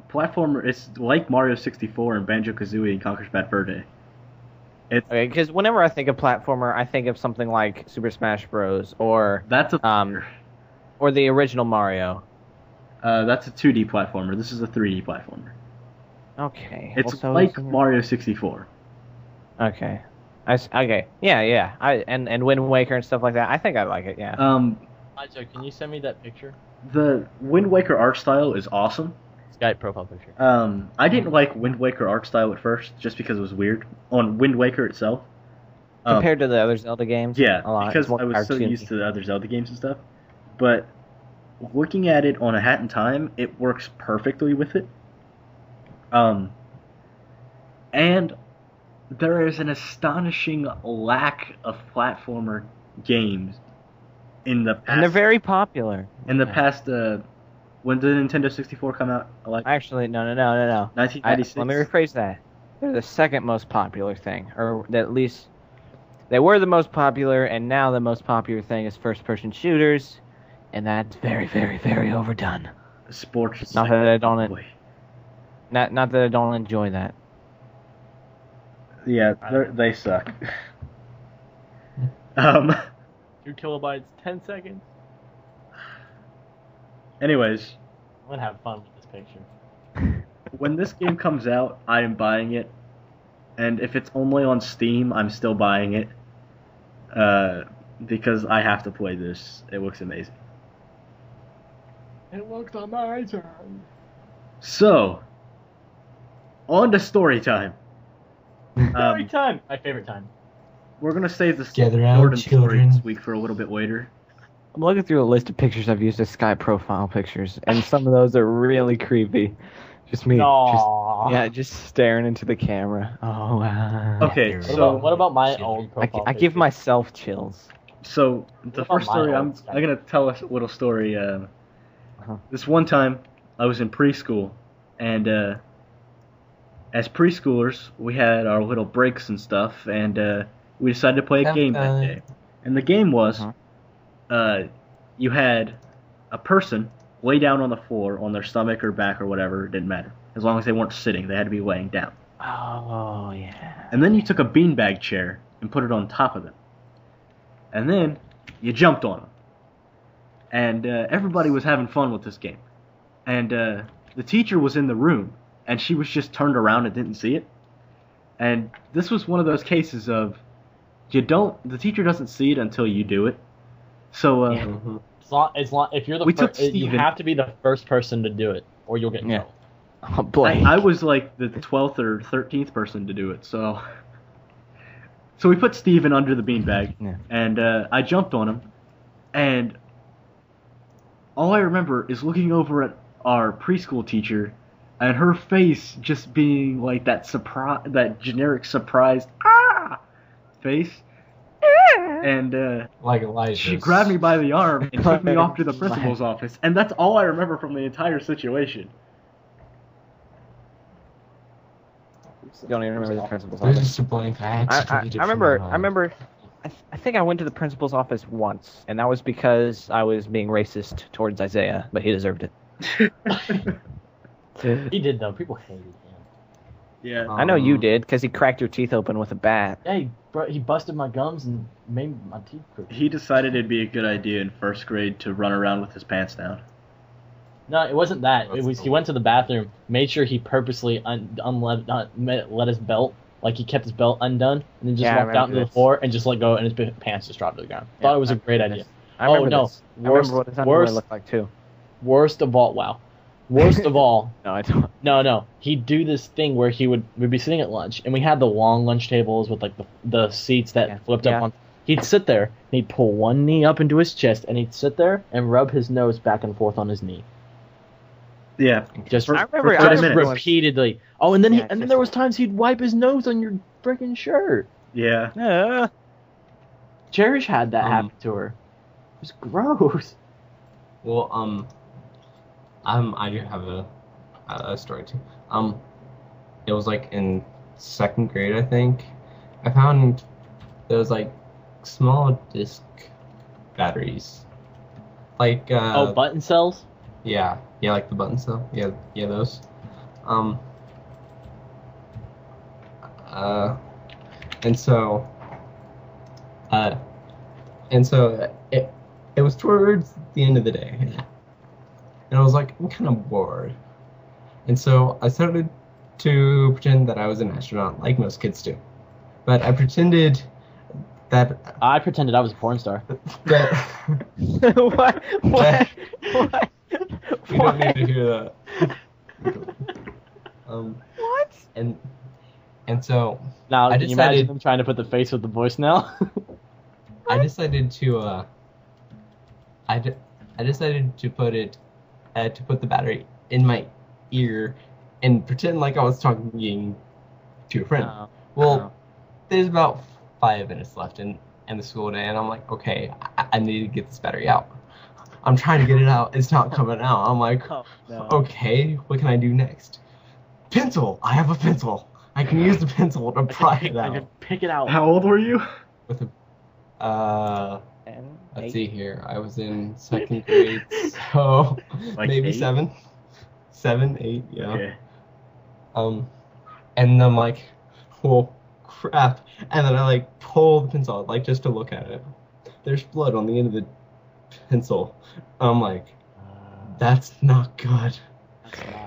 Platformer, it's like Mario 64 and Banjo-Kazooie and Conker's Bad Fur Day. Okay, because whenever I think of platformer, I think of something like Super Smash Bros. Or or the original Mario. That's a 2D platformer. This is a 3D platformer. Okay. It's like Mario 64. Okay. Yeah. And Wind Waker and stuff like that. I think I like it. Yeah. Elijah, can you send me that picture? The Wind Waker art style is awesome. Skype profile picture. I didn't like Wind Waker art style at first, just because it was weird on Wind Waker itself. Compared to the other Zelda games. Yeah, because I was so used to the other Zelda games and stuff. But looking at it on A Hat in Time, it works perfectly with it. And there is an astonishing lack of platformer games in the past. And they're very popular. In the past, when did Nintendo 64 come out? Actually, no. 1996. Let me rephrase that. They're the second most popular thing, or at least they were the most popular, and now the most popular thing is first-person shooters, and that's very, very, very overdone. Sports. Not that I don't. Not that I don't enjoy that. Yeah, they suck. 2 kilobytes, 10 seconds. Anyways, I'm gonna have fun with this picture. When this game comes out, I am buying it, and if it's only on Steam, I'm still buying it, because I have to play this. It looks amazing. It looks amazing. So, on to story time. Story time! My favorite time. We're gonna save the Jordan story this week for a little bit later. I'm looking through a list of pictures I've used as Skype profile pictures, and some of those are really creepy. Just me, just staring into the camera. Oh wow. Okay, what about my old profile? I give myself chills. So the first story, I'm gonna tell a little story. This one time, I was in preschool, and as preschoolers, we had our little breaks and stuff, and we decided to play a game that day. And the game was, you had a person lay down on the floor on their stomach or back or whatever, it didn't matter. As long as they weren't sitting, they had to be laying down. Oh, yeah. And then you took a beanbag chair and put it on top of them. And then you jumped on them. And everybody was having fun with this game. And the teacher was in the room, and she was just turned around and didn't see it. And this was one of those cases of the teacher doesn't see it until you do it. So if you're the first, you have to be the first person to do it, or you'll get in trouble. Oh, Blake. I was like the 12th or 13th person to do it, so we put Steven under the beanbag, and I jumped on him, and all I remember is looking over at our preschool teacher, and her face just being like that generic surprised face. And like Elijah. She grabbed me by the arm and took me off to the principal's office, and that's all I remember from the entire situation. Don't even remember the principal's office. Just a blank. I remember. I think I went to the principal's office once, and that was because I was being racist towards Isaiah, but he deserved it. He did though. People hated him. Yeah, I know you did, because he cracked your teeth open with a bat. Yeah, he busted my gums and made my teeth crooked. He decided it'd be a good idea in first grade to run around with his pants down. No, it wasn't that. It was he went to the bathroom, made sure he purposely let his belt, like he kept his belt undone, and then just walked out into the floor and just let go, and his pants just dropped to the ground. Thought it was a great idea. I remember what his underwear looked like too. Worst of all, worst of all. No, I don't. No. He'd do this thing where we'd be sitting at lunch, and we had the long lunch tables with like the seats that flipped up on. He'd sit there, and he'd pull one knee up into his chest, and he'd sit there and rub his nose back and forth on his knee. Yeah, just remember repeatedly. Oh, and then there was times he'd wipe his nose on your freaking shirt. Yeah. Cherish had that happen to her. It was gross. Well, I do have a story too. It was like in second grade, I think. I found there was like small disc batteries, like button cells. Yeah, like the button cell. Yeah, those. And so it was towards the end of the day, and I was like, I'm kind of bored, and so I started to pretend that I was an astronaut, like most kids do, but I pretended I was a porn star. What? You don't need to hear that. What? And so now, can you imagine them trying to put the face with the voice now? I decided to put the battery in my ear and pretend like I was talking to a friend. There's about 5 minutes left in the school day, and I'm like, okay, I need to get this battery out. I'm trying to get it out. It's not coming out. I'm like, okay, what can I do next? Pencil. I have a pencil. I can use the pencil to pry it out. I can pick it out. How old were you? With let's see here. I was in second grade, so like maybe 8? 7, 8, yeah. Okay. And I'm like, well, crap. And then I like pull the pencil out, like just to look at it. There's blood on the end of the pencil. I'm like, that's not good.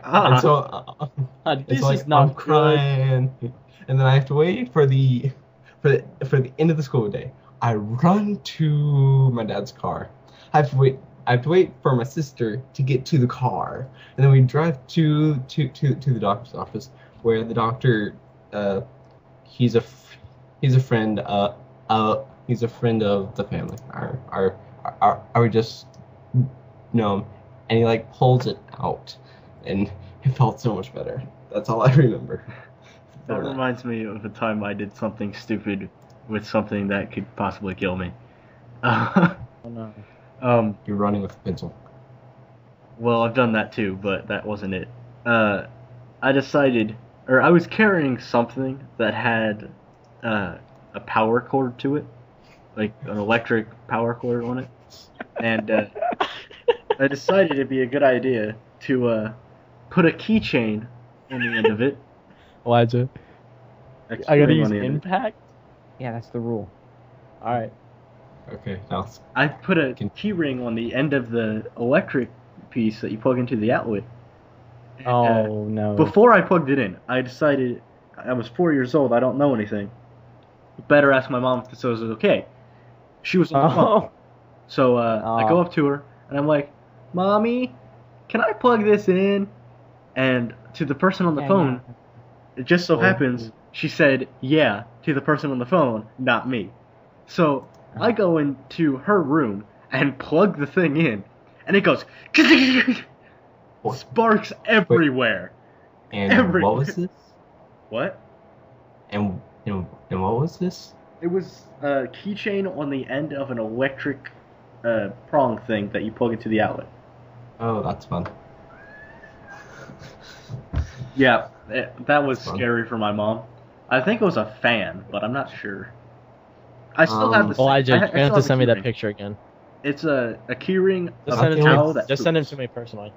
And so, this like, is not I'm crying, and then I have to wait for the end of the school day. I run to my dad's car. I have to wait for my sister to get to the car, and then we drive to the doctor's office, where the doctor, he's a friend of the family. We just know him, and he like pulls it out, and it felt so much better. That's all I remember. That reminds me of a time I did something stupid with something that could possibly kill me. Oh no. You're running with a pencil. Well, I've done that too, but that wasn't it. I was carrying something that had a power cord to it, like an electric power cord on it, and I decided it'd be a good idea to put a keychain on the end of it. Elijah, I gotta use impact? Yeah, that's the rule. Alright. Okay, now. I put a key ring on the end of the electric piece that you plug into the outlet, And, Oh no! Before I plugged it in, I decided I was 4 years old. I don't know anything. Better ask my mom if this was okay. She was on the phone. So I go up to her and I'm like, "Mommy, can I plug this in?" And to the person on the phone, it just so happens she said yeah to the person on the phone, not me. So I go into her room and plug the thing in, and it goes sparks everywhere. And everywhere. What was this? What? And what was this? It was a keychain on the end of an electric prong thing that you plug into the outlet. Oh, that's fun. Yeah, that was scary for my mom. I think it was a fan, but I'm not sure. I still have the. Elijah, you're gonna have to send me that picture again. It's a keyring. Just send it to me personally.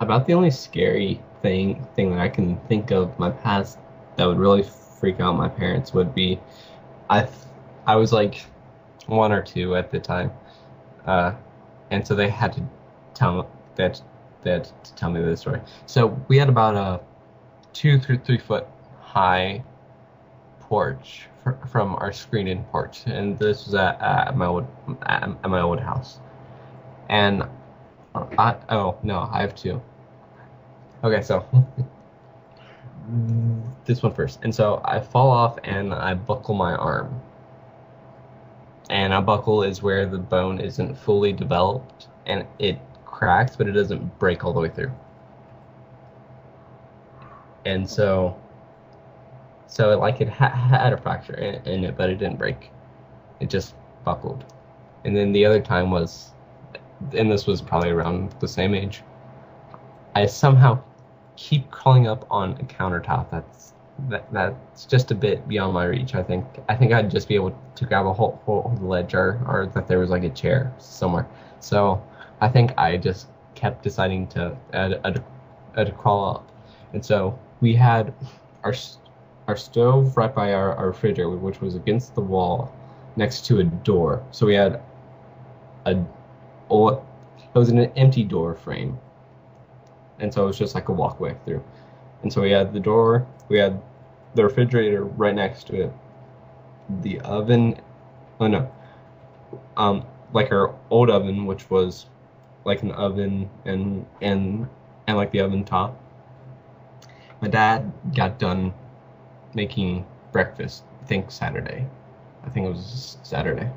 About the only scary thing that I can think of in my past that would really freak out my parents would be, I was like 1 or 2 at the time, and so they had to tell me this story. So we had about a 2 to 3 foot high porch from our screened porch, and this was at my old house. And I have 2. Okay, so this one first. And so I fall off and I buckle my arm. And a buckle is where the bone isn't fully developed and it cracks, but it doesn't break all the way through. And so it had a fracture in it, but it didn't break. It just buckled. And then the other time was, and this was probably around the same age, I somehow keep crawling up on a countertop that's just a bit beyond my reach. I think I'd just be able to grab a hold of the ledge or that there was like a chair somewhere. So I think I just kept deciding to crawl up. And so we had our stove right by our refrigerator, which was against the wall next to a door. So we had it was an empty door frame. And so it was just like a walkway through. And so we had the door, we had the refrigerator right next to it, the oven, like our old oven, which was like an oven and like the oven top. My dad got done making breakfast, I think it was Saturday.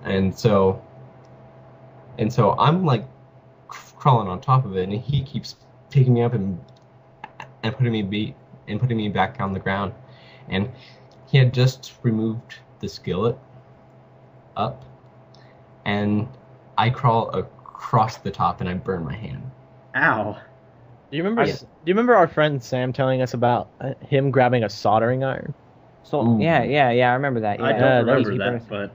And so I'm like crawling on top of it, and he keeps picking me up and putting me back on the ground. And he had just removed the skillet up, and I crawl across the top and I burn my hand. Ow. Do you remember our friend Sam telling us about him grabbing a soldering iron? So yeah, I remember that. Yeah. I don't remember that, but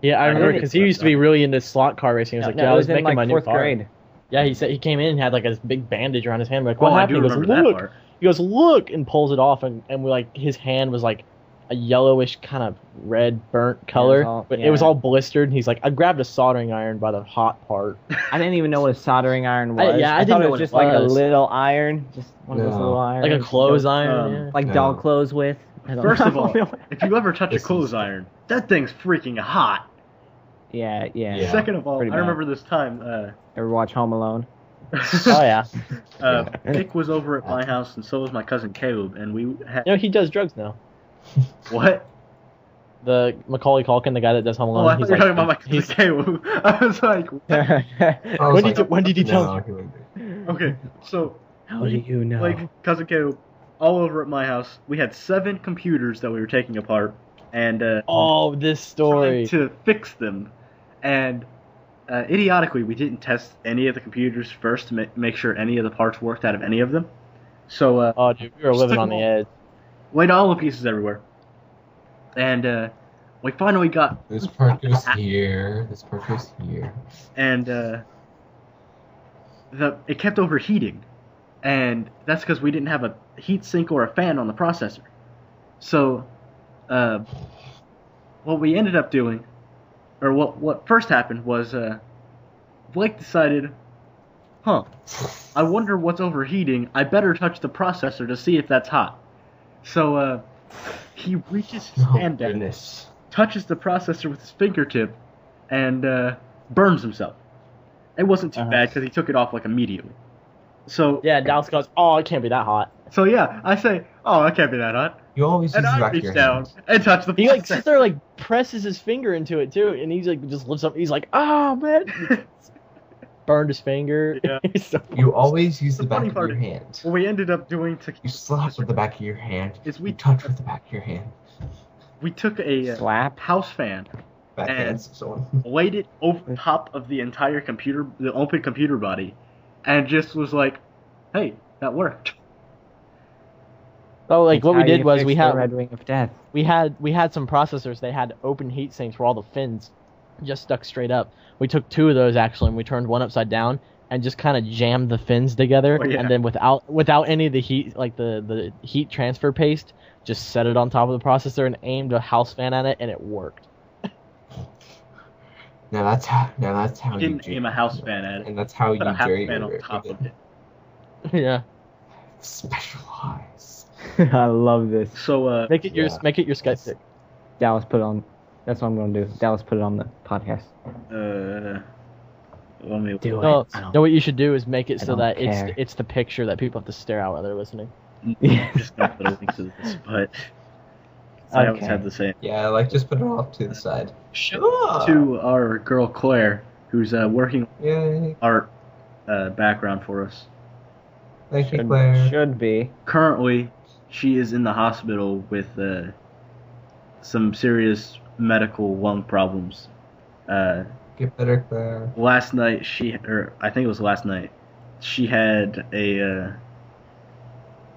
yeah, I remember because he used to be really into slot car racing. He was I was making my new car. Grade. Yeah, he said he came in and had like a big bandage around his hand. We're like, what happened? He goes, look. He goes, look, and pulls it off, and we like his hand was like a yellowish kind of red burnt color, but it was all blistered. And he's like, I grabbed a soldering iron by the hot part. I didn't even know what a soldering iron was. I thought it was just like a little iron, just one of those little irons, like a clothes iron, like dog clothes with. First of all, if you ever touch a clothes iron, that thing's freaking hot. Yeah. Second of all, I remember this time. Ever watch Home Alone? Oh yeah. Nick was over at my house, and so was my cousin Caleb, and we had. He does drugs now. What? The Macaulay Culkin, the guy that does Home Alone. Oh, I thought you were talking about my cousin Caleb. I was like, when did you tell me? Okay, so. How do you know? Like cousin Caleb, all over at my house, we had 7 computers that we were taking apart, and this story trying to fix them, and. Idiotically, we didn't test any of the computers first to make sure any of the parts worked out of any of them. So, dude, we were living on the edge. Laid all the pieces everywhere. And, we finally got... This part goes here, this part goes here. And, it kept overheating. And that's because we didn't have a heat sink or a fan on the processor. So, what we ended up doing... Or what first happened was Blake decided huh, I wonder what's overheating. I better touch the processor to see if that's hot. So, he reaches his hand down, touches the processor with his fingertip, and burns himself. It wasn't too bad because he took it off like immediately. So yeah, Dallas goes, oh, it can't be that hot. So yeah, I say, oh, it can't be that hot. You always use the back of your hand. And touch the. He like sits there, like presses his finger into it too, and he's like just lifts up. He's like, oh man, burned his finger. Yeah. You always use the back of your hand. What we ended up doing to you slap with the back of your hand. We touch with the back of your hand. We took a slap house fan and laid it over top of the entire computer, the open computer body, and just was like, "Hey, that worked." Oh, like That's what we how did you was fix we the had Red Wing of Death. we had some processors. They had open heat sinks where all the fins just stuck straight up. We took 2 of those actually, and we turned one upside down and just kind of jammed the fins together, and then without any of the heat, like the heat transfer paste, just set it on top of the processor and aimed a house fan at it, and it worked. Now that's how you didn't aim a house fan at it, and that's how you put a house Jerry fan on top of it. Yeah. Specialize. I love this. So make it your Skype stick. Dallas put it on. That's what I'm gonna do. Dallas put it on the podcast. Let me do No, it. no, what you should do is make it I so don't that care. it's the picture that people have to stare at while they're listening. I'm just gonna put a link to this, but I always had the same. Yeah, like just put it off to the side. To our girl Claire, who's working Yay. art background for us. Thank you, Claire. Should be. Currently, she is in the hospital with some serious medical lung problems. Get better, Claire. Last night, I think it was last night, she had a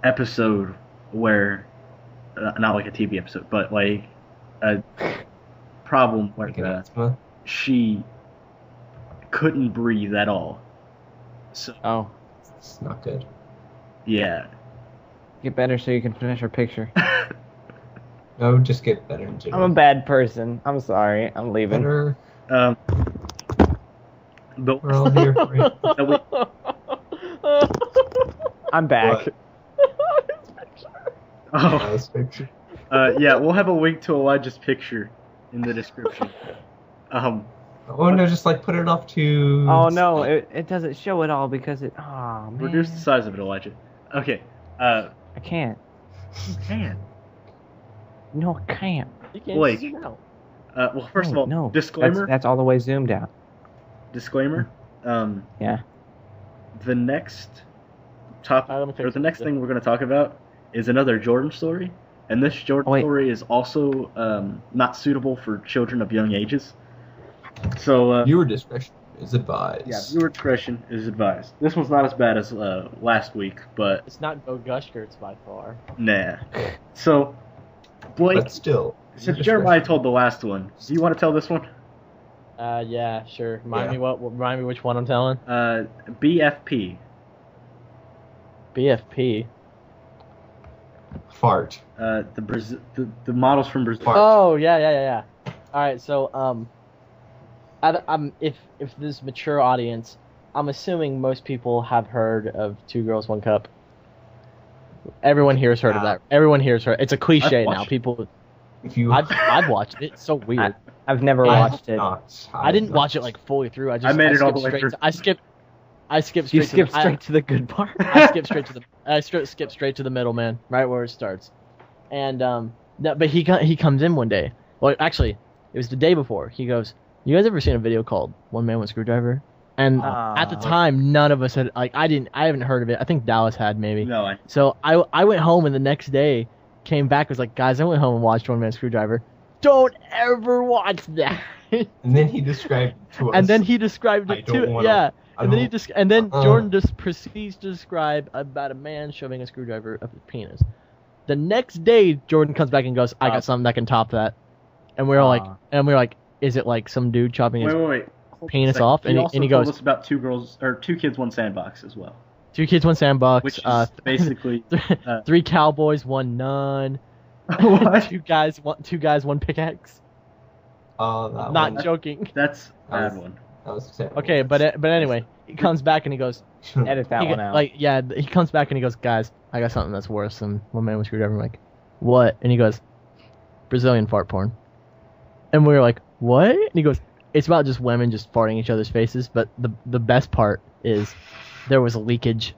episode where, not like a TV episode, but like a problem where asthma? She couldn't breathe at all. So, It's not good. yeah. Get better so you can finish our picture. No, just get better in I'm general. a bad person. I'm sorry. I'm leaving. Better. But We're all here for you. I'm back. Oh, Nice picture. yeah, we'll have a link to Elijah's picture in the description. Oh no, just like put it off to. Oh no, it doesn't show it all because it. Oh man. Reduce the size of it, Elijah. Okay. I can't. You can. No, I can't. You can't Blake. zoom out. Well, first of all, no. disclaimer. That's all the way zoomed out. Disclaimer. Yeah. The next topic, Let me fix or the next it. thing we're going to talk about is another Jordan story, and this Jordan story is also not suitable for children of young ages. So Viewer discretion is advised. yeah, viewer discretion is advised. This one's not as bad as last week, but It's not Go Gush Skirts by far. nah. So Blake, But still. since Jeremiah told the last one, do you want to tell this one? Yeah, sure. Remind Yeah. me remind me which one I'm telling. BFP. BFP. Fart. The models from Brazil. Oh yeah. All right, so I'm if this mature audience, I'm assuming most people have heard of Two Girls One Cup. Everyone here's heard of that. Everyone here's heard. It's a cliche now. People, If you. I've watched it. It's so weird. I've never watched it. I didn't watch it like fully through. I made it all the way through. I skipped You straight. skipped straight to the good part. I skipped straight to the middle, man, right where it starts. And but he comes in one day. Well, actually, it was the day before. He goes, "You guys ever seen a video called One Man One Screwdriver?" And at the time, none of us had I haven't heard of it. I think Dallas had maybe. No, So I went home and the next day came back was like, guys, I went home and watched One Man Screwdriver. Don't ever watch that. And then he described to us. And then he described it too. Yeah. And then Jordan just proceeds to describe about a man shoving a screwdriver up his penis. The next day, Jordan comes back and goes, "I got something that can top that." And we're like, "Is it like some dude chopping his wait. penis off?" And he goes, told us about Two Kids, One Sandbox as well. 2 kids, 1 sandbox. Which is basically 3 cowboys, 1 nun. What? 2 guys, 1 pickaxe. Oh, that Not one. joking. That's a That bad one. That was terrible. Okay, but anyway, he comes back and he goes, Edit that one out. Like, yeah, he comes back and he goes, guys, I got something that's worse than one man with screwdriver. I'm like, what? And he goes, Brazilian fart porn. And we were like, what? And he goes, it's about just women just farting each other's faces, but the best part is there was a leakage.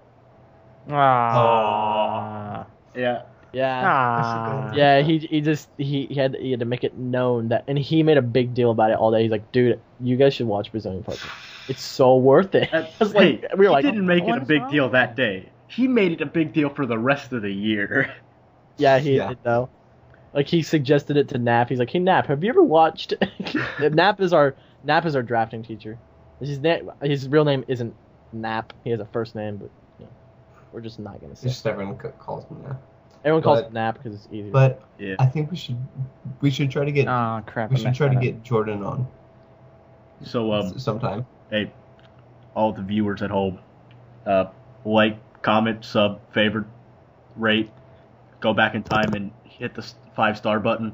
Ah. Yeah. Yeah. Yeah, he had to make it known that, and he made a big deal about it all day. He's like, dude, you guys should watch Brazilian fart porn. It's so worth it. Hey, we were like, he didn't make it a big deal that day. He made it a big deal for the rest of the year. Yeah, he did though. Like, he suggested it to Nap. He's like, hey Nap, have you ever watched? Nap is our drafting teacher. His real name isn't Nap. He has a first name, but we're just not gonna say. Just everyone calls him Nap. Everyone calls it Nap because it's easier. But yeah. I think we should try to get. Oh crap! We should try to get Jordan on. So sometime. Hey, all the viewers at home, like, comment, sub, favorite, rate, go back in time and hit the 5-star button.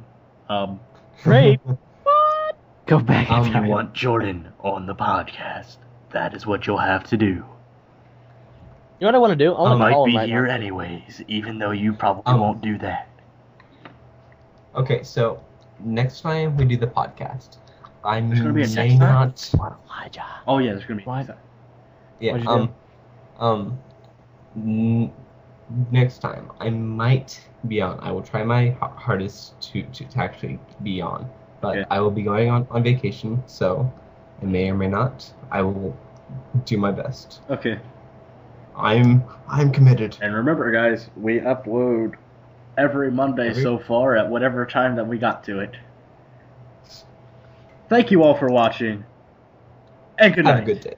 Great. What? Go back in If time. you want Jordan on the podcast, that is what you'll have to do. You know what I want to do? I want to call might him be right here now. anyways, even though you probably won't do that. Okay, so next time we do the podcast, I'm There's gonna be a saying next time? not. Elijah. Oh yeah, there's gonna be. What? Yeah. What'd you Next time I might be on. I will try my hardest to actually be on, but Okay. I will be going on vacation, so I may or may not. I will do my best. Okay. I'm committed. And remember, guys, we upload every Monday so far at whatever time that we got to it. Thank you all for watching, and good night. Have a good day.